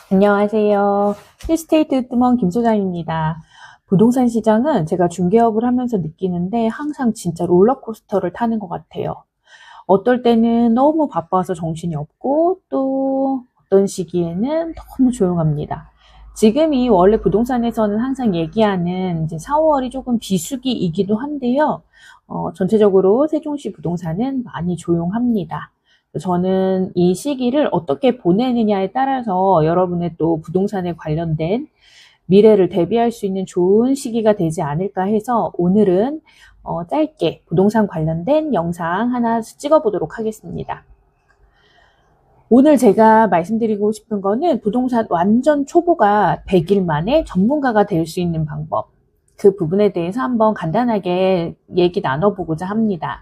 안녕하세요. 힐스테이트 뜸원 김 소장입니다. 부동산 시장은 제가 중개업을 하면서 느끼는데 항상 진짜 롤러코스터를 타는 것 같아요. 어떨 때는 너무 바빠서 정신이 없고 또 어떤 시기에는 너무 조용합니다. 지금이 원래 부동산에서는 항상 얘기하는 이제 4, 5월이 조금 비수기이기도 한데요. 전체적으로 세종시 부동산은 많이 조용합니다. 저는 이 시기를 어떻게 보내느냐에 따라서 여러분의 또 부동산에 관련된 미래를 대비할 수 있는 좋은 시기가 되지 않을까 해서 오늘은 짧게 부동산 관련된 영상 하나 찍어보도록 하겠습니다. 오늘 제가 말씀드리고 싶은 거는 부동산 완전 초보가 100일 만에 전문가가 될 수 있는 방법, 그 부분에 대해서 한번 간단하게 얘기 나눠보고자 합니다.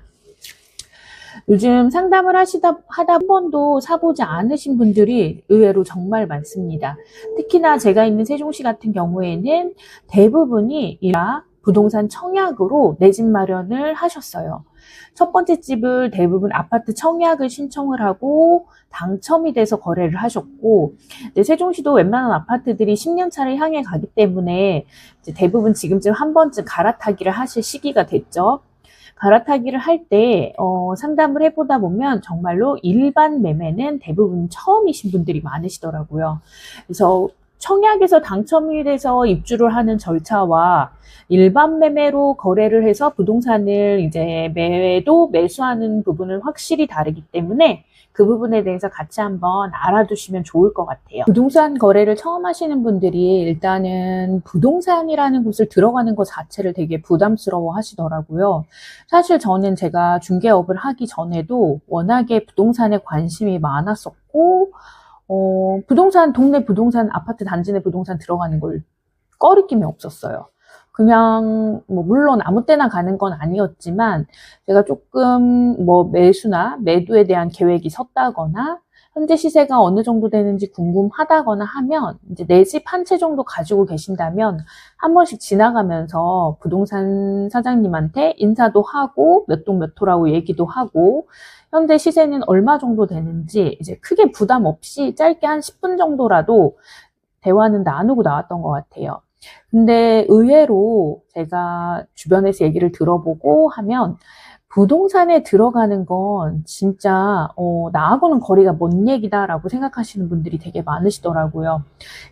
요즘 상담을 하다 한 번도 사보지 않으신 분들이 의외로 정말 많습니다. 특히나 제가 있는 세종시 같은 경우에는 대부분이 부동산 청약으로 내 집 마련을 하셨어요. 첫 번째 집을 대부분 아파트 청약을 신청을 하고 당첨이 돼서 거래를 하셨고, 세종시도 웬만한 아파트들이 10년 차를 향해 가기 때문에 이제 대부분 지금쯤 한 번쯤 갈아타기를 하실 시기가 됐죠. 갈아타기를 할 때 상담을 해보다 보면 정말로 일반 매매는 대부분 처음이신 분들이 많으시더라고요. 그래서 청약에서 당첨이 돼서 입주를 하는 절차와 일반 매매로 거래를 해서 부동산을 이제 매수하는 부분은 확실히 다르기 때문에 그 부분에 대해서 같이 한번 알아두시면 좋을 것 같아요. 부동산 거래를 처음 하시는 분들이 일단은 부동산이라는 곳을 들어가는 것 자체를 되게 부담스러워 하시더라고요. 사실 저는 제가 중개업을 하기 전에도 워낙에 부동산에 관심이 많았었고, 동네 부동산, 아파트 단지 내 부동산 들어가는 걸 꺼리낌이 없었어요. 그냥, 물론 아무 때나 가는 건 아니었지만, 제가 조금 매수나 매도에 대한 계획이 섰다거나, 현재 시세가 어느 정도 되는지 궁금하다거나 하면, 이제 내 집 한 채 정도 가지고 계신다면, 한 번씩 지나가면서 부동산 사장님한테 인사도 하고, 몇 동 몇 호라고 얘기도 하고, 현재 시세는 얼마 정도 되는지, 이제 크게 부담 없이 짧게 한 10분 정도라도 대화는 나누고 나왔던 것 같아요. 근데 의외로 제가 주변에서 얘기를 들어보고 하면 부동산에 들어가는 건 진짜 나하고는 거리가 먼 얘기다라고 생각하시는 분들이 되게 많으시더라고요.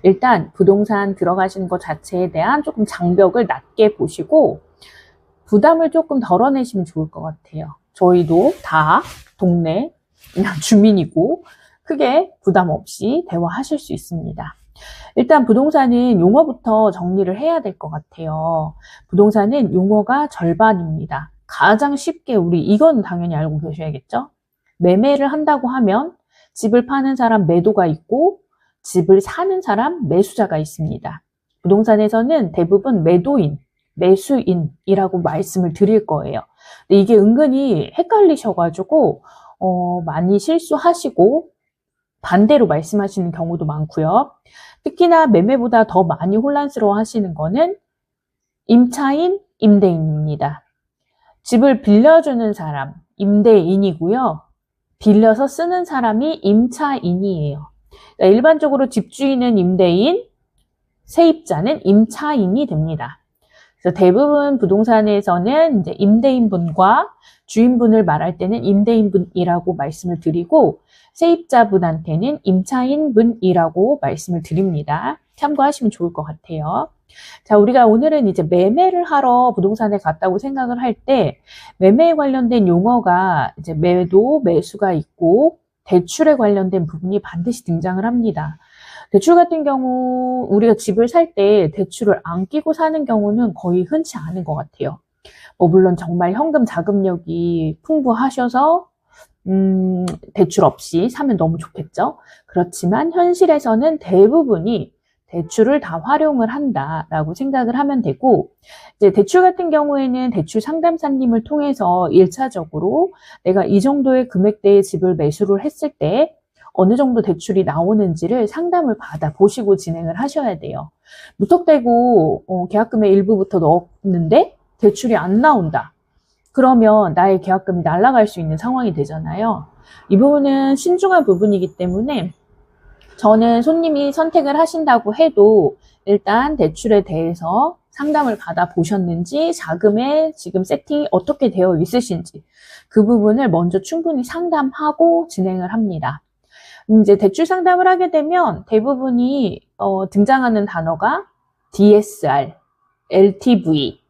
일단 부동산 들어가시는 것 자체에 대한 조금 장벽을 낮게 보시고 부담을 조금 덜어내시면 좋을 것 같아요. 저희도 다 동네 주민이고 크게 부담 없이 대화하실 수 있습니다. 일단 부동산은 용어부터 정리를 해야 될 것 같아요. 부동산은 용어가 절반입니다. 가장 쉽게 이건 당연히 알고 계셔야겠죠? 매매를 한다고 하면 집을 파는 사람 매도가 있고 집을 사는 사람 매수자가 있습니다. 부동산에서는 대부분 매도인, 매수인이라고 말씀을 드릴 거예요. 근데 이게 은근히 헷갈리셔가지고 많이 실수하시고 반대로 말씀하시는 경우도 많고요. 특히나 매매보다 더 많이 혼란스러워 하시는 거는 임차인, 임대인입니다. 집을 빌려주는 사람, 임대인이고요. 빌려서 쓰는 사람이 임차인이에요. 그러니까 일반적으로 집주인은 임대인, 세입자는 임차인이 됩니다. 그래서 대부분 부동산에서는 이제 임대인분과 주인분을 말할 때는 임대인분이라고 말씀을 드리고 세입자분한테는 임차인분이라고 말씀을 드립니다. 참고하시면 좋을 것 같아요. 자, 우리가 오늘은 이제 매매를 하러 부동산에 갔다고 생각을 할 때 매매에 관련된 용어가 이제 매도, 매수가 있고 대출에 관련된 부분이 반드시 등장을 합니다. 대출 같은 경우 우리가 집을 살 때 대출을 안 끼고 사는 경우는 거의 흔치 않은 것 같아요. 물론 정말 현금 자금력이 풍부하셔서 대출 없이 사면 너무 좋겠죠. 그렇지만 현실에서는 대부분이 대출을 다 활용을 한다라고 생각을 하면 되고, 이제 대출 같은 경우에는 대출 상담사님을 통해서 1차적으로 내가 이 정도의 금액대의 집을 매수를 했을 때 어느 정도 대출이 나오는지를 상담을 받아 보시고 진행을 하셔야 돼요. 무턱대고 계약금의 일부부터 넣었는데 대출이 안 나온다. 그러면 나의 계약금이 날아갈 수 있는 상황이 되잖아요. 이 부분은 신중한 부분이기 때문에 저는 손님이 선택을 하신다고 해도 일단 대출에 대해서 상담을 받아보셨는지, 자금의 지금 세팅이 어떻게 되어 있으신지 그 부분을 먼저 충분히 상담하고 진행을 합니다. 이제 대출 상담을 하게 되면 대부분이 등장하는 단어가 DSR, LTV,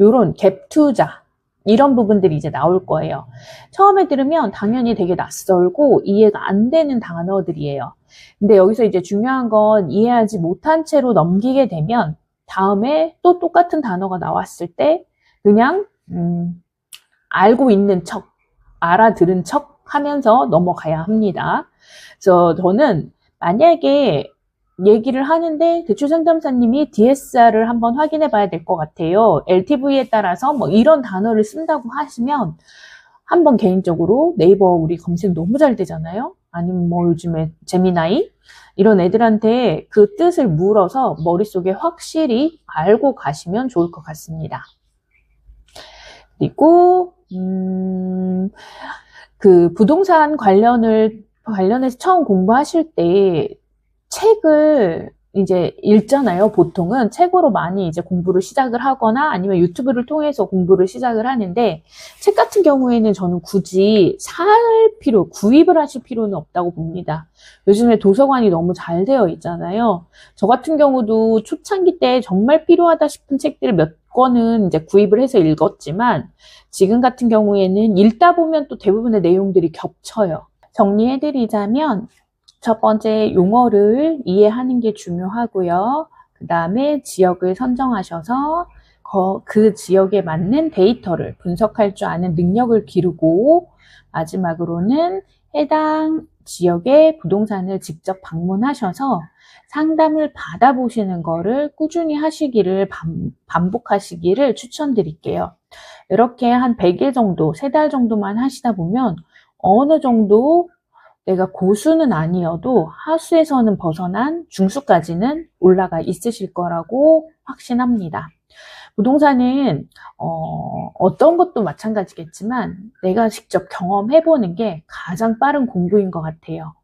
요런 갭 투자 이런 부분들이 이제 나올 거예요. 처음에 들으면 당연히 되게 낯설고 이해가 안 되는 단어들이에요. 근데 여기서 이제 중요한 건 이해하지 못한 채로 넘기게 되면 다음에 또 똑같은 단어가 나왔을 때 그냥 알고 있는 척, 알아들은 척 하면서 넘어가야 합니다. 그래서 저는 만약에 얘기를 하는데 대출 상담사님이 DSR을 한번 확인해 봐야 될 것 같아요. LTV에 따라서 뭐 이런 단어를 쓴다고 하시면 한번 개인적으로 네이버 우리 검색 너무 잘 되잖아요. 아니면 뭐 요즘에 제미나이 이런 애들한테 그 뜻을 물어서 머릿속에 확실히 알고 가시면 좋을 것 같습니다. 그리고 그 부동산 관련해서 처음 공부하실 때 책을 이제 읽잖아요. 보통은 책으로 많이 이제 공부를 시작을 하거나 아니면 유튜브를 통해서 공부를 시작을 하는데, 책 같은 경우에는 저는 굳이 구입을 하실 필요는 없다고 봅니다. 요즘에 도서관이 너무 잘 되어 있잖아요. 저 같은 경우도 초창기 때 정말 필요하다 싶은 책들을 몇 권은 이제 구입을 해서 읽었지만, 지금 같은 경우에는 읽다 보면 또 대부분의 내용들이 겹쳐요. 정리해드리자면, 첫 번째, 용어를 이해하는 게 중요하고요. 그 다음에 지역을 선정하셔서 그 지역에 맞는 데이터를 분석할 줄 아는 능력을 기르고, 마지막으로는 해당 지역의 부동산을 직접 방문하셔서 상담을 받아보시는 거를 꾸준히 하시기를, 반복하시기를 추천드릴게요. 이렇게 한 100일 정도, 3달 정도만 하시다 보면 어느 정도 내가 고수는 아니어도 하수에서는 벗어난 중수까지는 올라가 있으실 거라고 확신합니다. 부동산은 어떤 것도 마찬가지겠지만 내가 직접 경험해보는 게 가장 빠른 공부인 것 같아요.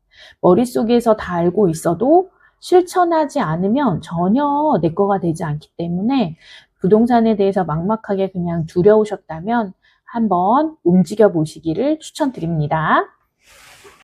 머릿속에서 다 알고 있어도 실천하지 않으면 전혀 내 거가 되지 않기 때문에 부동산에 대해서 막막하게 그냥 두려우셨다면 한번 움직여 보시기를 추천드립니다.